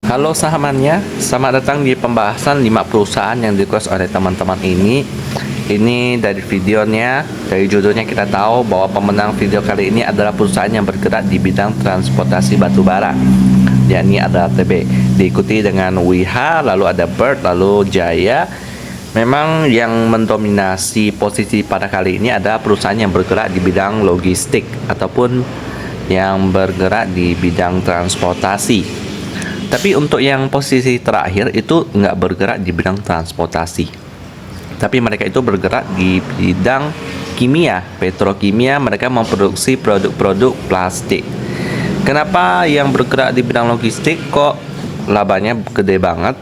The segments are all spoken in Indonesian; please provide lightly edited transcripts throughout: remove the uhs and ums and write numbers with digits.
Halo sahamannya, selamat datang di pembahasan 5 perusahaan yang request oleh teman-teman ini. Ini dari videonya, dari judulnya kita tahu bahwa pemenang video kali ini adalah perusahaan yang bergerak di bidang transportasi batubara, yakni adalah TB. Diikuti dengan WIHA, lalu ada Bird, lalu Jaya. Memang yang mendominasi posisi pada kali ini adalah perusahaan yang bergerak di bidang logistik ataupun yang bergerak di bidang transportasi. Tapi untuk yang posisi terakhir itu nggak bergerak di bidang transportasi. Tapi mereka itu bergerak di bidang kimia, petrokimia. Mereka memproduksi produk-produk plastik. Kenapa yang bergerak di bidang logistik kok labanya gede banget?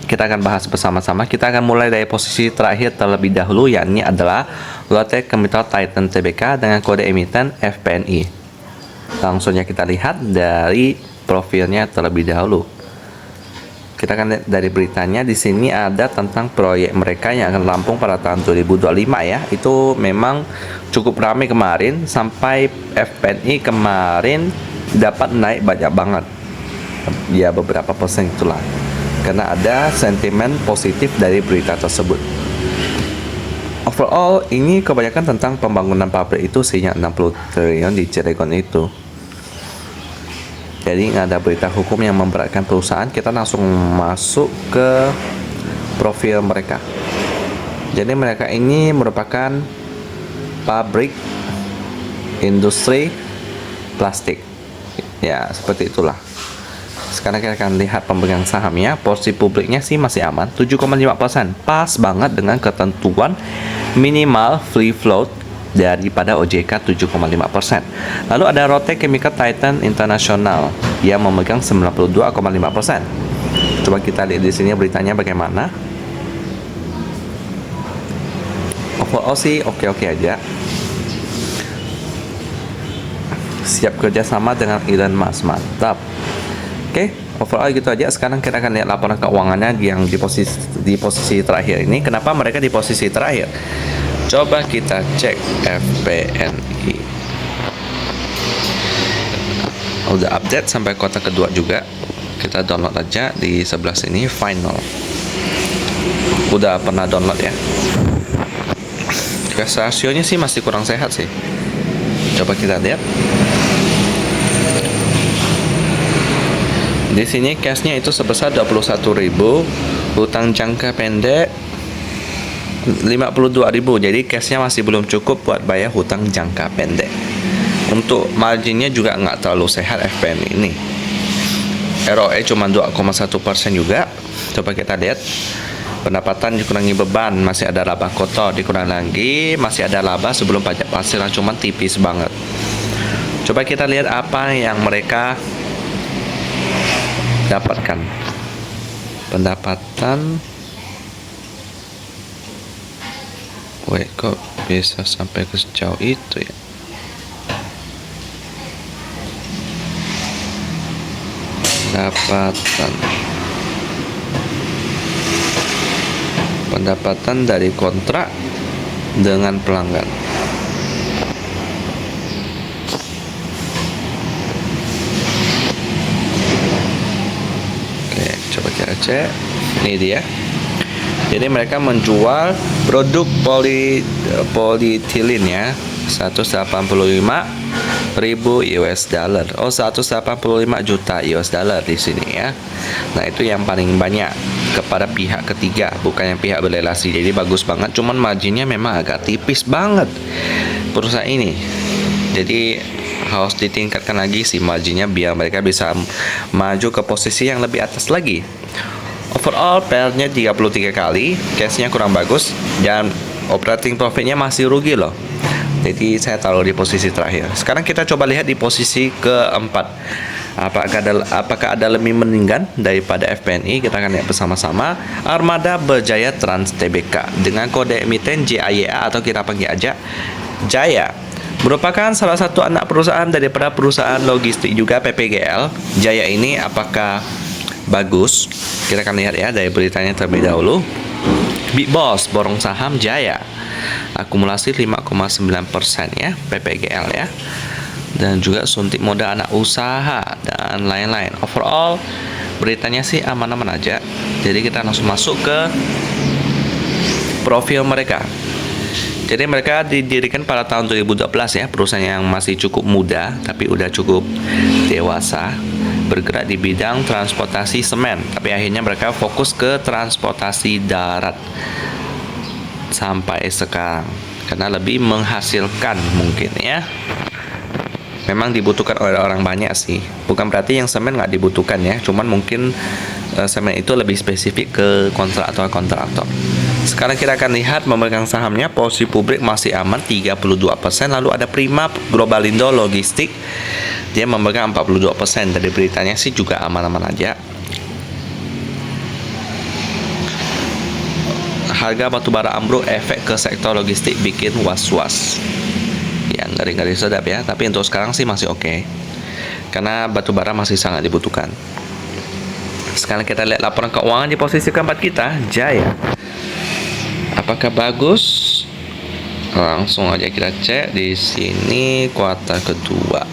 Kita akan bahas bersama-sama. Kita akan mulai dari posisi terakhir terlebih dahulu, yakni adalah Lotte Chemical Titan Tbk dengan kode emiten FPNI. Langsung saja kita lihat dari profilnya terlebih dahulu. Kita akan lihat dari beritanya. Di sini ada tentang proyek mereka yang akan rampung pada tahun 2025 ya. Itu memang cukup ramai kemarin, sampai FPNI kemarin dapat naik banyak banget. Ya beberapa persen itulah. Karena ada sentimen positif dari berita tersebut. Overall ini kebanyakan tentang pembangunan pabrik itu sehingga 60 triliun di Cilegon itu. Jadi nggak ada berita hukum yang memberatkan perusahaan. Kita langsung masuk ke profil mereka. Jadi mereka ini merupakan pabrik industri plastik. Ya seperti itulah. Sekarang kita akan lihat pemegang sahamnya. Porsi publiknya sih masih aman, 7,5%. Pas banget dengan ketentuan minimal free float daripada OJK 7,5%. Lalu ada Lotte Chemical Titan International yang memegang 92,5%. Coba kita lihat di sini beritanya bagaimana. Overall sih oke-oke aja. Siap kerjasama dengan Elon Musk, mantap. Oke, overall gitu aja. Sekarang kita akan lihat laporan keuangannya yang di posisi terakhir ini. Kenapa mereka di posisi terakhir? Coba kita cek FPNI. Udah update sampai kuartal kedua juga. Kita download aja di sebelah sini, final. Udah pernah download ya. Cash rasionya sih masih kurang sehat sih. Coba kita lihat. Di sini cashnya itu sebesar 21.000, hutang jangka pendek 52.000. Jadi cashnya masih belum cukup buat bayar hutang jangka pendek. Untuk marginnya juga nggak terlalu sehat FPN ini. ROE cuma 2,1% juga. Coba kita lihat. Pendapatan dikurangi beban, masih ada laba kotor dikurangi lagi, masih ada laba sebelum pajak penghasilan, cuma tipis banget. Coba kita lihat apa yang mereka dapatkan. Pendapatan kok bisa sampai ke sejauh itu ya. Pendapatan dari kontrak dengan pelanggan. Oke, coba kita cek. Ini dia. Jadi mereka menjual produk polietilin ya, 185.000 US dollar. Oh, 185 juta US dollar di sini ya. Nah, itu yang paling banyak kepada pihak ketiga, bukan yang pihak berrelasi. Jadi bagus banget, cuman marginnya memang agak tipis banget perusahaan ini. Jadi harus ditingkatkan lagi sih marginnya biar mereka bisa maju ke posisi yang lebih atas lagi. Overall PL-nya 33 kali, cashnya kurang bagus, dan operating profitnya masih rugi loh. Jadi saya taruh di posisi terakhir. Sekarang kita coba lihat di posisi keempat. Apakah ada lebih mendingan daripada FPNI? Kita akan lihat bersama-sama. Armada Berjaya Trans Tbk dengan kode emiten JAYA atau kita panggil aja Jaya. Merupakan salah satu anak perusahaan daripada perusahaan logistik juga PPGL. Jaya ini apakah bagus? Kita akan lihat ya dari beritanya terlebih dahulu. Big Boss borong saham Jaya, akumulasi 5,9% ya, PPGL ya, dan juga suntik modal anak usaha dan lain-lain. Overall beritanya sih aman-aman aja. Jadi kita langsung masuk ke profil mereka. Jadi mereka didirikan pada tahun 2012 ya, perusahaan yang masih cukup muda tapi udah cukup dewasa, bergerak di bidang transportasi semen. Tapi akhirnya mereka fokus ke transportasi darat sampai sekarang karena lebih menghasilkan mungkin ya. Memang dibutuhkan oleh orang banyak sih. Bukan berarti yang semen nggak dibutuhkan ya, cuman mungkin semen itu lebih spesifik ke kontraktor. Sekarang kita akan lihat memegang sahamnya. Posisi publik masih aman 32%. Lalu ada Prima Globalindo Logistik, dia memegang 42%. Dari beritanya sih juga aman-aman aja. Harga batubara ambruk, efek ke sektor logistik bikin was-was. Ya ngeri-ngeri sedap ya. Tapi untuk sekarang sih masih oke, karena batubara masih sangat dibutuhkan. Sekarang kita lihat laporan keuangan di posisi keempat kita, Jaya. Apakah bagus? Langsung aja kita cek di sini kuartal kedua.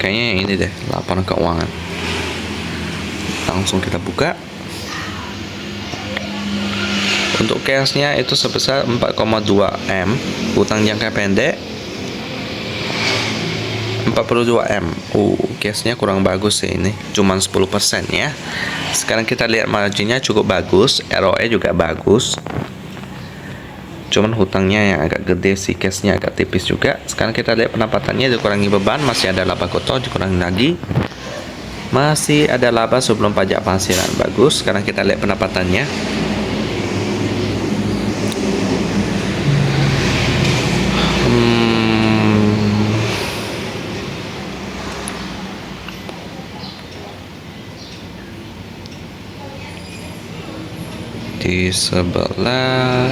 Kayaknya yang ini deh, laporan keuangan. Langsung kita buka. Untuk cashnya itu sebesar 4,2 M, utang jangka pendek 42 M. Cashnya kurang bagus sih ini, cuman 10% ya. Sekarang kita lihat marginnya cukup bagus, ROE juga bagus. Cuman hutangnya yang agak gede sih, cashnya agak tipis juga. Sekarang kita lihat pendapatannya dikurangi beban, masih ada laba kotor dikurangi lagi. Masih ada laba sebelum pajak penghasilan, bagus. Sekarang kita lihat pendapatannya. Di sebelah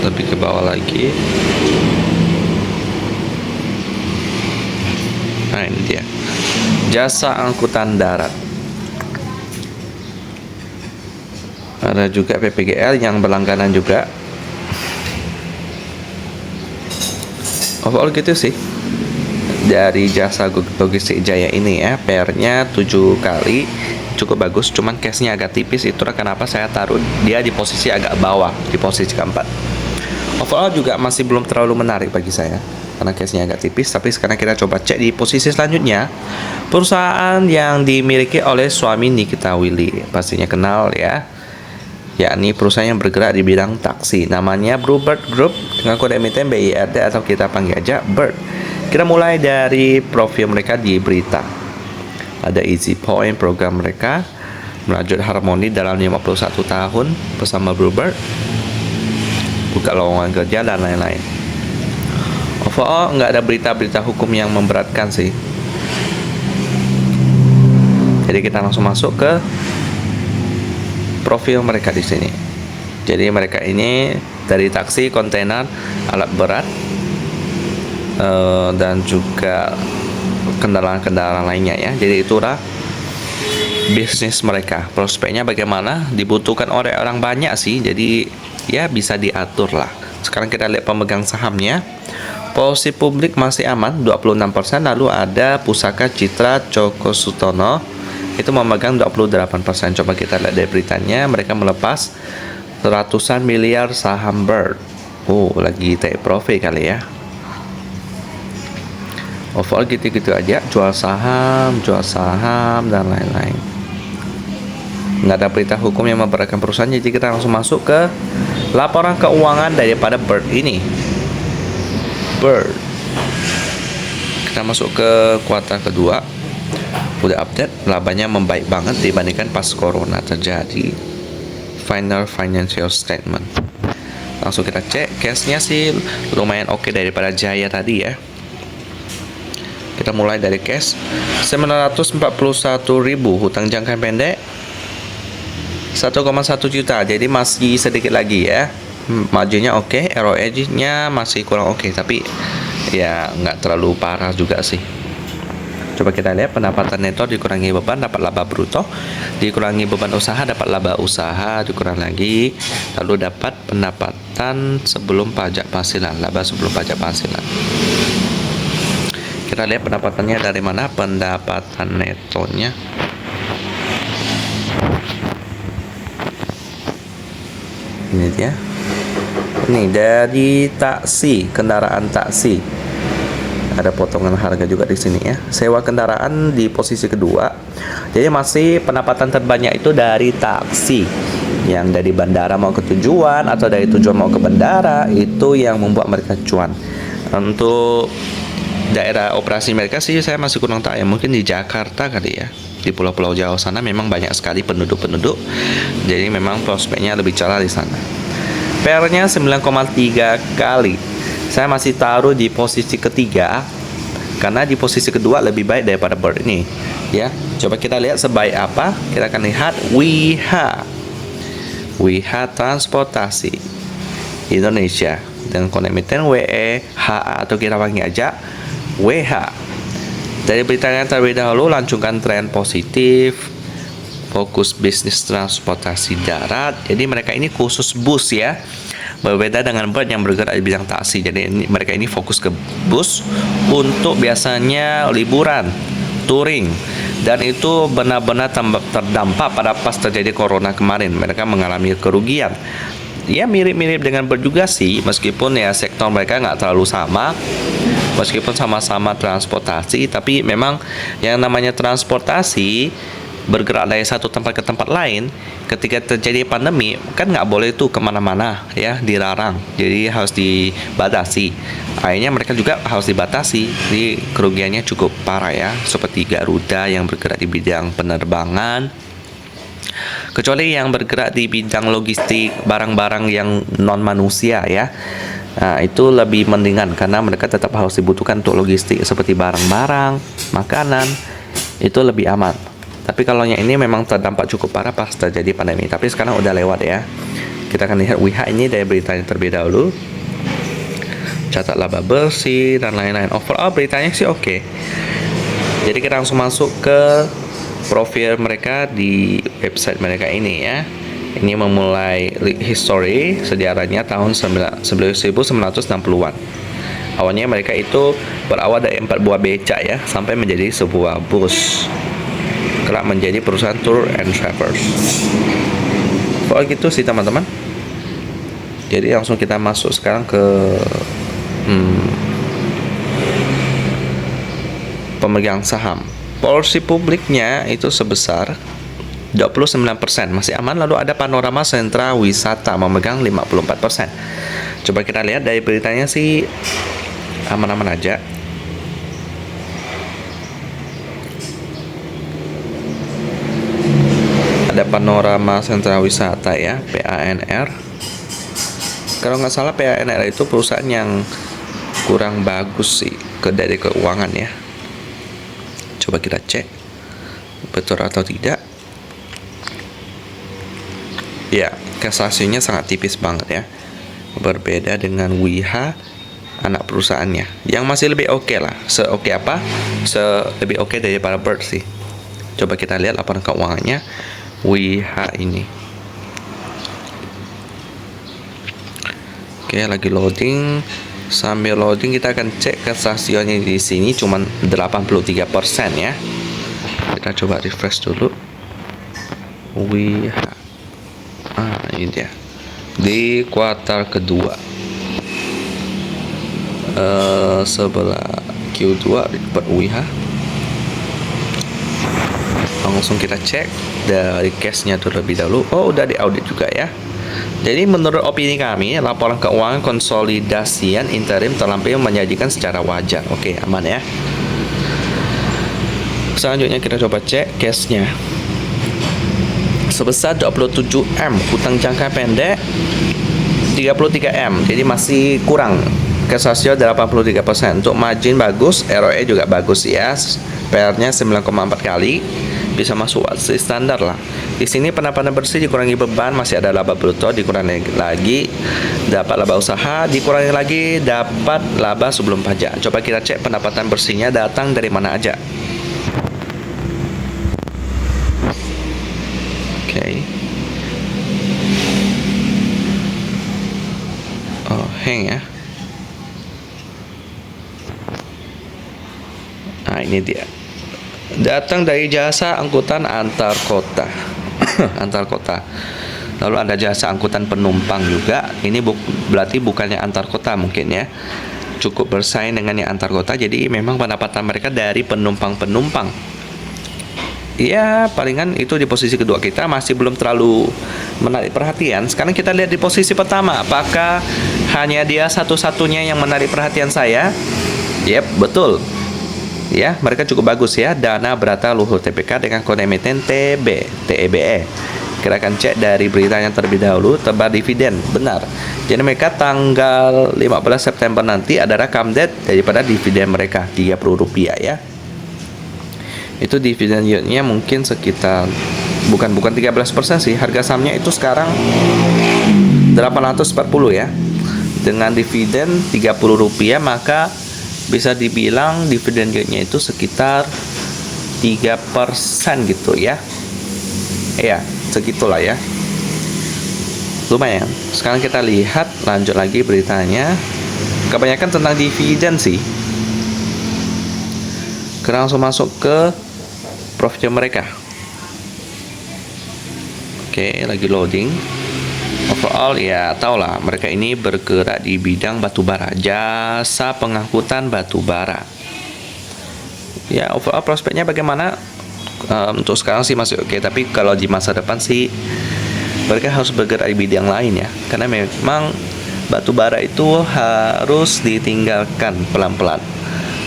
lebih ke bawah lagi. Nah ini dia, jasa angkutan darat. Ada juga PPGL yang berlangganan juga. Overall gitu sih dari jasa logistik Jaya ini ya. PR-nya 7 kali, cukup bagus. Cuman cashnya agak tipis, itulah kenapa saya taruh dia di posisi agak bawah, di posisi keempat. Overall juga masih belum terlalu menarik bagi saya karena cashnya agak tipis. Tapi sekarang kita coba cek di posisi selanjutnya, perusahaan yang dimiliki oleh suami Nikita Willy, pastinya kenal ya, yakni perusahaan yang bergerak di bidang taksi. Namanya Bluebird Group dengan kode emiten BIRD atau kita panggil aja Bird. Kita mulai dari profil mereka di berita. Ada Easy Point, program mereka merajut harmoni dalam 51 tahun bersama Bluebird, buka lowongan kerja dan lain-lain. Overall nggak ada berita-berita hukum yang memberatkan sih. Jadi kita langsung masuk ke profil mereka di sini. Jadi mereka ini dari taksi, kontainer, alat berat, dan juga kendaraan-kendaraan lainnya ya. Jadi itulah bisnis mereka. Prospeknya bagaimana? Dibutuhkan oleh orang banyak sih. Jadi ya bisa diatur lah. Sekarang kita lihat pemegang sahamnya. Posisi publik masih aman 26%. Lalu ada Pusaka Citra Coko Sutono, itu memegang 28%. Coba kita lihat dari beritanya, mereka melepas ratusan miliar saham Bird. Lagi take profit kali ya. Overall gitu-gitu aja, jual saham dan lain-lain. Nggak ada berita hukum yang memberatkan perusahaan. Jadi kita langsung masuk ke laporan keuangan daripada Bird ini. Bird, kita masuk ke kuartal kedua. Udah update, labanya membaik banget dibandingkan pas corona terjadi. Final financial statement. Langsung kita cek, cashnya sih lumayan oke daripada Jaya tadi ya. Kita mulai dari cash 941.000, hutang jangka pendek 1,1 juta. Jadi masih sedikit lagi ya. Marginnya oke, ROE-nya masih kurang oke, tapi ya nggak terlalu parah juga sih. Coba kita lihat pendapatan neto dikurangi beban dapat laba bruto, dikurangi beban usaha dapat laba usaha dikurang lagi, lalu dapat pendapatan sebelum pajak penghasilan, laba sebelum pajak penghasilan. kita lihat pendapatannya dari mana. Pendapatan netonya. Ini dia. Ini dari taksi, kendaraan taksi. Ada potongan harga juga di sini ya. Sewa kendaraan di posisi kedua. Jadi masih pendapatan terbanyak itu dari taksi. Yang dari bandara mau ke tujuan atau dari tujuan mau ke bandara, itu yang membuat mereka cuan. Untuk daerah operasi mereka sih saya masih kurang tahu ya. Mungkin di Jakarta kali ya. Di pulau-pulau Jawa sana memang banyak sekali penduduk-penduduk. Jadi memang prospeknya lebih cerah di sana. PR-nya 9,3 kali. Saya masih taruh di posisi ketiga karena di posisi kedua lebih baik daripada Bird ini ya. Coba kita lihat sebaik apa. Kita akan lihat WIHA Transportasi Indonesia dengan kode emiten WE HA, atau kita panggil aja WH. Dari beritanya terlebih dahulu, lanjutkan tren positif, fokus bisnis transportasi darat. Jadi mereka ini khusus bus ya. Berbeda dengan Bird yang bergerak di bidang taksi. Jadi mereka ini fokus ke bus untuk biasanya liburan, touring. Dan itu benar-benar terdampak pada pas terjadi corona kemarin. Mereka mengalami kerugian. Ya mirip-mirip dengan Bird juga sih, meskipun ya sektor mereka nggak terlalu sama. Meskipun sama-sama transportasi, tapi memang yang namanya transportasi bergerak dari satu tempat ke tempat lain, ketika terjadi pandemi kan nggak boleh tuh kemana-mana ya, dilarang, jadi harus dibatasi. Akhirnya mereka juga harus dibatasi, jadi kerugiannya cukup parah ya, seperti Garuda yang bergerak di bidang penerbangan. Kecuali yang bergerak di bidang logistik barang-barang yang non manusia ya, nah, itu lebih mendingan karena mereka tetap harus dibutuhkan untuk logistik seperti barang-barang, makanan, itu lebih aman. Tapi kalau yang ini memang terdampak cukup parah pas terjadi pandemi. Tapi sekarang udah lewat ya. Kita akan lihat WIHA ini dari beritanya terlebih dahulu. Catat laba bersih dan lain-lain. Overall beritanya sih oke. Jadi kita langsung masuk ke profil mereka di website mereka ini ya. Ini memulai history sejarahnya tahun 1960-an. Awalnya mereka itu berawal dari 4 buah becak ya, sampai menjadi sebuah bus. Kelak menjadi perusahaan tour and travels. Kalau gitu sih teman-teman. Jadi langsung kita masuk sekarang ke pemegang saham. Porsi publiknya itu sebesar 29%, masih aman. Lalu ada Panorama Sentra Wisata memegang 54%. Coba kita lihat dari beritanya sih aman-aman aja. Ada Panorama Sentra Wisata ya, PANR. Kalau nggak salah PANR itu perusahaan yang kurang bagus sih dari keuangan ya. Coba kita cek betul atau tidak. Ya, kasasinya sangat tipis banget ya. Berbeda dengan WIHA anak perusahaannya yang masih lebih oke lah. Seoke apa? Lebih oke daripada Bird sih. Coba kita lihat laporan keuangannya WIHA ini. Oke, lagi loading. Sambil loading kita akan cek kesaksiannya di sini cuman 83% ya. Kita coba refresh dulu. WIHA. Ini dia. Di kuartal kedua. Sebelah Q2 report WIHA. Langsung kita cek dari cashnya terlebih dahulu. Oh, udah diaudit juga ya. Jadi menurut opini kami, laporan keuangan konsolidasian interim terlampau menyajikan secara wajar. Oke, aman ya. Selanjutnya kita coba cek cashnya. Sebesar 27M, hutang jangka pendek 33M. Jadi masih kurang. Cash ratio 83%. Untuk margin bagus, ROE juga bagus ya. PR-nya 9,4 kali. Bisa masuk wasit standar lah. Di sini pendapatan bersih dikurangi beban, masih ada laba bruto dikurangi lagi, dapat laba usaha dikurangi lagi, dapat laba sebelum pajak. Coba kita cek pendapatan bersihnya datang dari mana aja. Oke. Oh, hang ya. Nah, ini dia. Datang dari jasa angkutan antar kota. Antar kota. Lalu ada jasa angkutan penumpang juga. Ini berarti bukannya antar kota mungkin ya. Cukup bersaing dengan yang antar kota. Jadi memang pendapatan mereka dari penumpang-penumpang. Ya, palingan itu di posisi kedua kita masih belum terlalu menarik perhatian. Sekarang kita lihat di posisi pertama. Apakah hanya dia satu-satunya yang menarik perhatian saya? Yep, betul. Ya, mereka cukup bagus ya. Dana Berata Luhur TBK dengan kode emiten TEBE. Kita akan cek dari berita yang terlebih dahulu. Tebar dividen, benar. Jadi mereka tanggal 15 September nanti ada rekam date daripada dividen mereka Rp30 ya. Itu dividen yieldnya mungkin sekitar bukan 13% sih. Harga sahamnya itu sekarang 840 ya. Dengan dividen Rp30, maka bisa dibilang dividen yieldnya itu sekitar 3% gitu ya. Ya, segitulah ya. Lumayan. Sekarang kita lihat lanjut lagi beritanya. Kebanyakan tentang dividen sih. Kita langsung masuk ke profit mereka. Oke, lagi loading. Overall ya tahulah mereka ini bergerak di bidang batubara, jasa pengangkutan batubara. Ya, overall prospeknya bagaimana? Untuk sekarang sih masih oke, tapi kalau di masa depan sih mereka harus bergerak di bidang lain ya, karena memang batubara itu harus ditinggalkan pelan-pelan,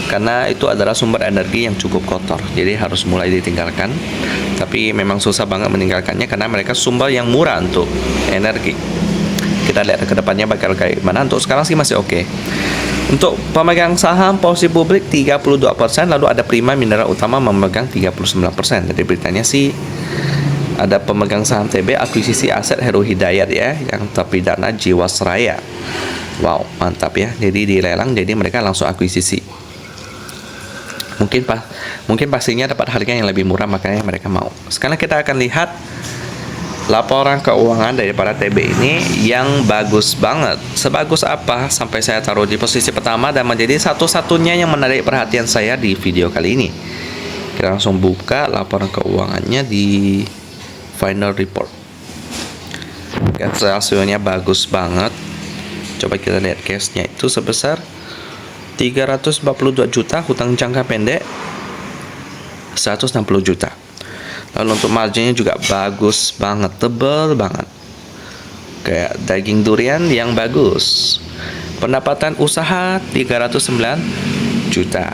karena itu adalah sumber energi yang cukup kotor, jadi harus mulai ditinggalkan. Tapi memang susah banget meninggalkannya karena mereka sumber yang murah untuk energi. Kita lihat ke depannya bakal kayak gimana. Untuk sekarang sih masih oke. Untuk pemegang saham porsi publik 32%, lalu ada Prima Mineral Utama memegang 39%. Jadi beritanya sih ada pemegang saham TB akuisisi aset Heru Hidayat ya, yang terpidana Jiwasraya. Wow, mantap ya. Jadi dilelang, jadi mereka langsung akuisisi. Mungkin pastinya dapat harga yang lebih murah, makanya mereka mau. Sekarang kita akan lihat laporan keuangan daripada TB ini yang bagus banget. Sebagus apa sampai saya taruh di posisi pertama dan menjadi satu-satunya yang menarik perhatian saya di video kali ini. Kita langsung buka laporan keuangannya di final report. Hasilnya bagus banget. Coba kita lihat cashnya itu sebesar 342 juta, hutang jangka pendek 160 juta. Lalu untuk marginnya juga bagus banget, tebal banget, kayak daging durian yang bagus. Pendapatan usaha 309 juta.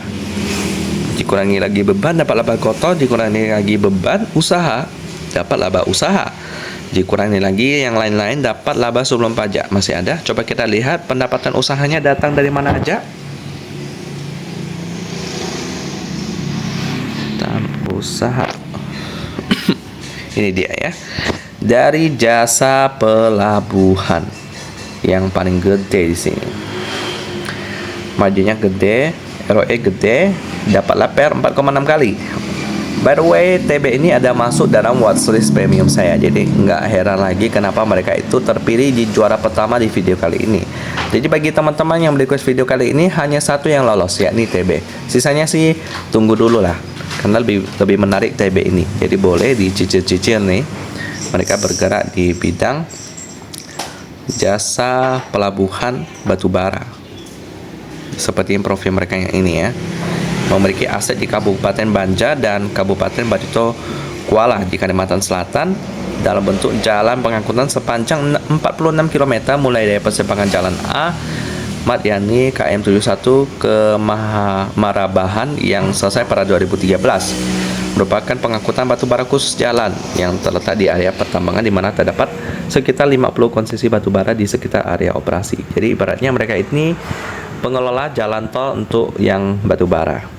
Dikurangi lagi beban dapat laba kotor, dikurangi lagi beban usaha dapat laba usaha, dikurangi lagi yang lain-lain dapat laba sebelum pajak. Masih ada. Coba kita lihat pendapatan usahanya datang dari mana aja. Usaha ini dia ya, dari jasa pelabuhan yang paling gede di sini. Marginnya gede, ROE gede, dapat LPR 4,6 kali. By the way, TB ini ada masuk dalam watchlist premium saya, jadi nggak heran lagi kenapa mereka itu terpilih di juara pertama di video kali ini. Jadi bagi teman-teman yang request video kali ini hanya satu yang lolos, yakni TB. Sisanya sih tunggu dulu lah, karena lebih menarik TB ini. Jadi boleh dicicil-cicil nih. Mereka bergerak di bidang jasa pelabuhan batubara. Seperti profil mereka yang ini ya. Memiliki aset di Kabupaten Banjar dan Kabupaten Barito Kuala di Kalimantan Selatan dalam bentuk jalan pengangkutan sepanjang 46 km mulai dari persimpangan Jalan A Madyani KM 71 ke Marabahan yang selesai pada 2013. Merupakan pengangkutan batubara khusus jalan yang terletak di area pertambangan di mana terdapat sekitar 50 konsesi batubara di sekitar area operasi. Jadi ibaratnya mereka ini pengelola jalan tol untuk yang batubara.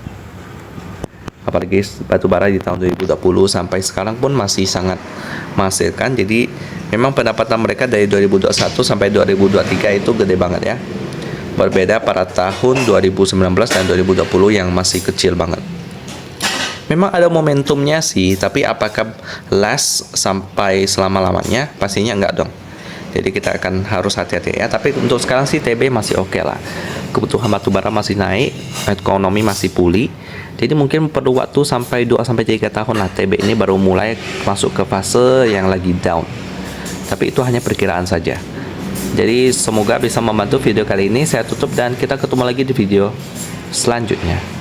Apalagi batubara di tahun 2020 sampai sekarang pun masih sangat menghasilkan. Jadi memang pendapatan mereka dari 2021 sampai 2023 itu gede banget ya. Berbeda pada tahun 2019 dan 2020 yang masih kecil banget. Memang ada momentumnya sih, tapi apakah last sampai selama-lamanya? Pastinya enggak dong. Jadi kita akan harus hati-hati ya. Tapi untuk sekarang sih TB masih oke lah. Kebutuhan batubara masih naik, ekonomi masih pulih, Jadi mungkin perlu waktu sampai 2-3 tahun lah TB ini baru mulai masuk ke fase yang lagi down. Tapi itu hanya perkiraan saja. Jadi semoga bisa membantu video kali ini. Saya tutup dan kita ketemu lagi di video selanjutnya.